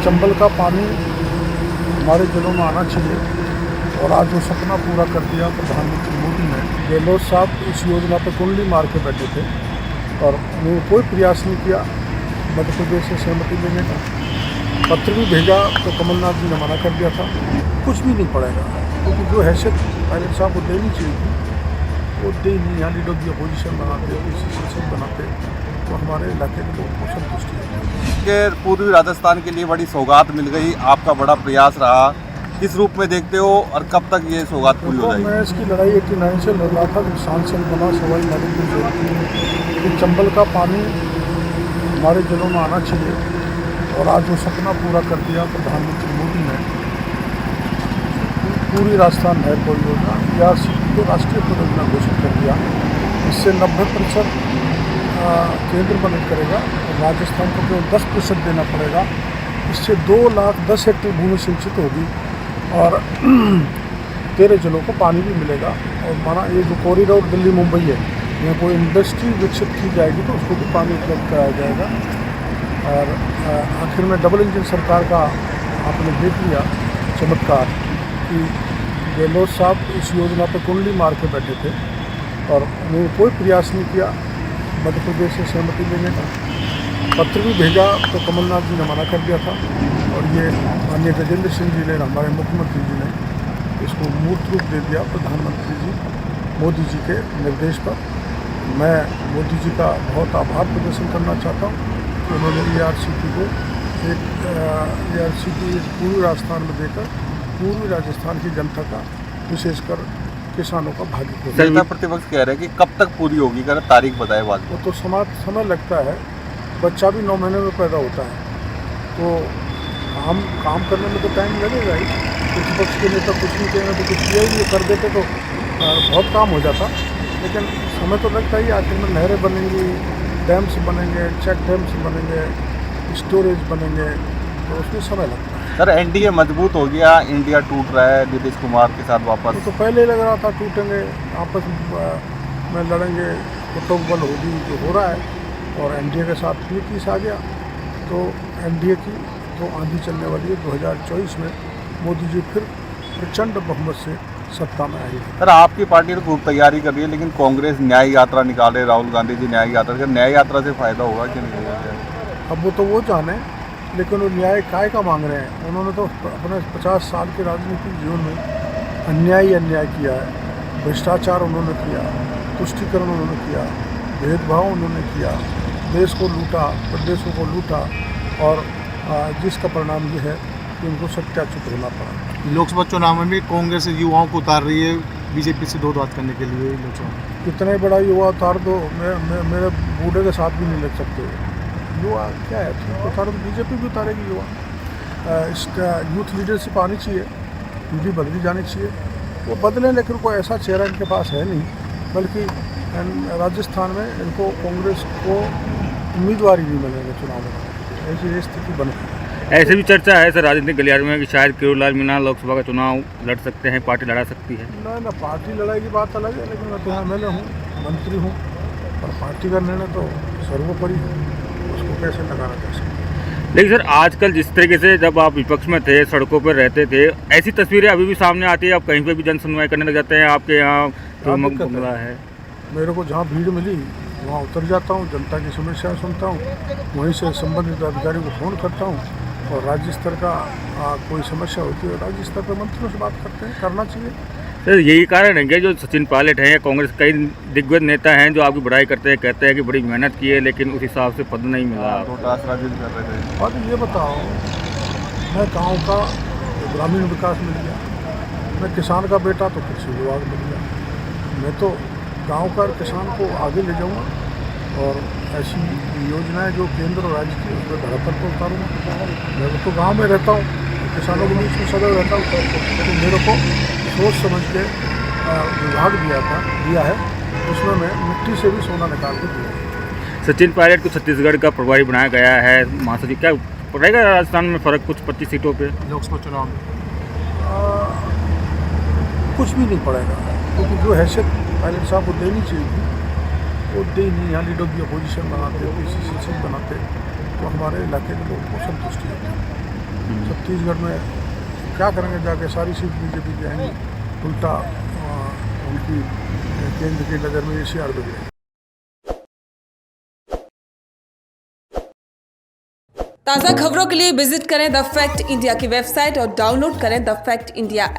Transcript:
चंबल का पानी हमारे जिलों में आना चाहिए और आज वो सपना पूरा कर दिया प्रधानमंत्री मोदी ने। गहलोत साहब इस योजना पर कुंडली मार के बैठे थे और उन्होंने कोई प्रयास नहीं किया मध्य प्रदेश से सहमति लेने का। पत्र भी भेजा तो कमलनाथ जी ने मना कर दिया था। कुछ भी नहीं पड़ेगा क्योंकि जो हैसियत पायलट साहब को देनी चाहिए थी वो दे नहीं। यहाँ लीडर की अपोजिशन बनाते किसी संसद बनाते तो हमारे इलाके के लोगों को संतुष्टि होती के पूर्वी राजस्थान के लिए बड़ी सौगात मिल गई, आपका बड़ा प्रयास रहा, किस रूप में देखते हो और कब तक ये सौगात पूरी हो जाएगी? मैं इसकी लड़ाई 89 से लड़ रहा था जब सांसद बना सवाई माधोपुर से कि चंबल का पानी हमारे जिलों में आना चाहिए और आज वो सपना पूरा कर दिया प्रधानमंत्री मोदी ने। पूरी राजस्थान नहर परियोजना ERCP को राष्ट्रीय परियोजना घोषित कर दिया। इससे 90% केंद्र मदद करेगा और राजस्थान को केवल 10% देना पड़ेगा। इससे 2,10,000 हेक्टेयर भूमि सिंचित होगी और 13 जिलों को पानी भी मिलेगा। और माना ये जो कॉरिडोर दिल्ली मुंबई है, यहाँ कोई इंडस्ट्री विकसित की जाएगी तो उसको भी पानी उपलब्ध कराया जाएगा। और आखिर में डबल इंजन सरकार का आपने देख लिया चमत्कार कि गहलोत साहब इस योजना पर कुंडली मार के बैठे थे और उन्होंने कोई प्रयास नहीं किया मध्य प्रदेश से सहमति लेने का। पत्र भी भेजा तो कमलनाथ जी ने मना कर दिया था और ये माननीय गजेंद्र सिंह जी ने, हमारे मुख्यमंत्री जी ने इसको मूर्त रूप दे दिया प्रधानमंत्री जी मोदी जी के निर्देश पर। मैं मोदी जी का बहुत आभार प्रदर्शन करना चाहता हूँ कि उन्होंने ERCP को ERCP पूर्वी राजस्थान में देकर पूर्वी राजस्थान की जनता का विशेषकर किसानों का भाग्य को। जनता प्रतिपक्ष कह रहे हैं कि कब तक पूरी होगी, कर तारीख बताए बाद में। वो तो समय लगता है, बच्चा भी 9 महीने में पैदा होता है तो हम काम करने में तो टाइम लगेगा ही। प्रतिपक्ष के नेता कुछ नहीं कहेंगे तो कुछ किया ही नहीं, कर देते तो बहुत काम हो जाता, लेकिन समय तो लगता ही। आखिर में नहरें बनेंगी, डैम्स बनेंगे, चेक डैम्स बनेंगे, स्टोरेज बनेंगे तो उसमें समय लगता है। सर NDA मजबूत हो गया, इंडिया टूट रहा है नीतीश कुमार के साथ वापस। तो पहले लग रहा था टूटेंगे, आपस में लड़ेंगे, कुटुंब बल होगी जो हो रहा है। और NDA के साथ नीतीश आ गया तो NDA की तो आंधी चलने वाली है। 2024 में मोदी जी फिर प्रचंड बहुमत से सत्ता में आएगी। सर आपकी पार्टी तो खूब तैयारी कर रही है, लेकिन कांग्रेस न्याय यात्रा निकाले, राहुल गांधी जी न्याय यात्रा, न्याय यात्रा से फायदा होगा कि नहीं होगा? अब वो तो वो जाने, लेकिन वो न्याय काय का मांग रहे हैं। उन्होंने तो अपने 50 साल के राजनीतिक जीवन में अन्याय किया है। भ्रष्टाचार उन्होंने किया, तुष्टीकरण उन्होंने किया, भेदभाव उन्होंने किया, देश को लूटा, प्रदेशों को लूटा और जिसका परिणाम ये है कि उनको सत्याच्युत होना पड़ा। लोकसभा चुनाव में भी कांग्रेस युवाओं को उतार रही है बीजेपी से दो बात करने के लिए। लोकसभा कितने बड़ा युवा उतार दो, मेरे बूढ़े के साथ भी नहीं लग सकते। युवा क्या है, ठीक उतारो तो बीजेपी भी उतारेगी युवा। इसका यूथ लीडरशिप आनी चाहिए, पीढ़ी बदली जानी चाहिए। वो बदलें, लेकिन कोई ऐसा चेहरा इनके पास है नहीं, बल्कि राजस्थान में इनको कांग्रेस को उम्मीदवार ही नहीं मिलेगा चुनाव में। ऐसी स्थिति बनी। ऐसे भी चर्चा है सर राजनीतिक गलियारों में कि शायद किरोड़लाल मीणा लोकसभा का चुनाव लड़ सकते हैं, पार्टी लड़ा सकती है। ना पार्टी लड़ाई की बात अलग है, लेकिन मैं तो यहाँ MLA हूँ, मंत्री हूँ और पार्टी का निर्णय तो सर्वोपरि है, उसको कैसे लगाना जा सकता है। लेकिन सर आजकल जिस तरीके से जब आप विपक्ष में थे, सड़कों पर रहते थे, ऐसी तस्वीरें अभी भी सामने आती है। आप कहीं पे भी जन सुनवाई करने लग जाते हैं, आपके यहाँ बंगला है। मेरे को जहाँ भीड़ मिली वहाँ उतर जाता हूँ, जनता की समस्याएं सुनता हूँ, वहीं से संबंधित अधिकारी को फ़ोन करता हूँ और राज्य स्तर का कोई समस्या होती है राज्य स्तर पर मंत्रियों से बात करते हैं। करना चाहिए। सर यही कारण है कि जो सचिन पायलट हैं, कांग्रेस कई दिग्गज नेता हैं जो आपकी बड़ाई करते हैं, कहते हैं कि बड़ी मेहनत की है लेकिन उस हिसाब से पद नहीं मिला। और ये बताओ, मैं गाँव का ग्रामीण विकास मिल गया, मैं किसान का बेटा तो कृषि विभाग मिल गया, मैं तो गांव का किसान को आगे ले जाऊंगा और ऐसी योजनाएं जो केंद्र और राज्य की उसमें धरातल पर उतारूँगा। मैं तो गांव में रहता हूँ, किसानों के बीच में सदैव रहता हूँ, तो मेरे को सोच समझ के विभाग दिया है, उसमें मैं मिट्टी से भी सोना निकाल के दिया। सचिन पायलट को छत्तीसगढ़ का प्रभारी बनाया गया है, महासचिव। क्या पड़ेगा राजस्थान में फर्क कुछ 25 सीटों पे लोकसभा चुनाव में? कुछ भी नहीं पड़ेगा, क्योंकि जो हैसियत पायलट साहब को देनी चाहिए थी वो दे नहीं। यहाँ लीडर की अपोजिशन बनाते, किसी संसद बनाते तो हमारे इलाके के लोगों को संतुष्टि होती है। छत्तीसगढ़ में क्या करेंगे, जाके सारी सीट बीजेपी की आएंगी, उल्टा उनकी केंद्र की नज़र में ACR बिगड़े। ताज़ा खबरों के लिए विजिट करें द फैक्ट इंडिया की वेबसाइट और डाउनलोड करें द फैक्ट इंडिया ऐप।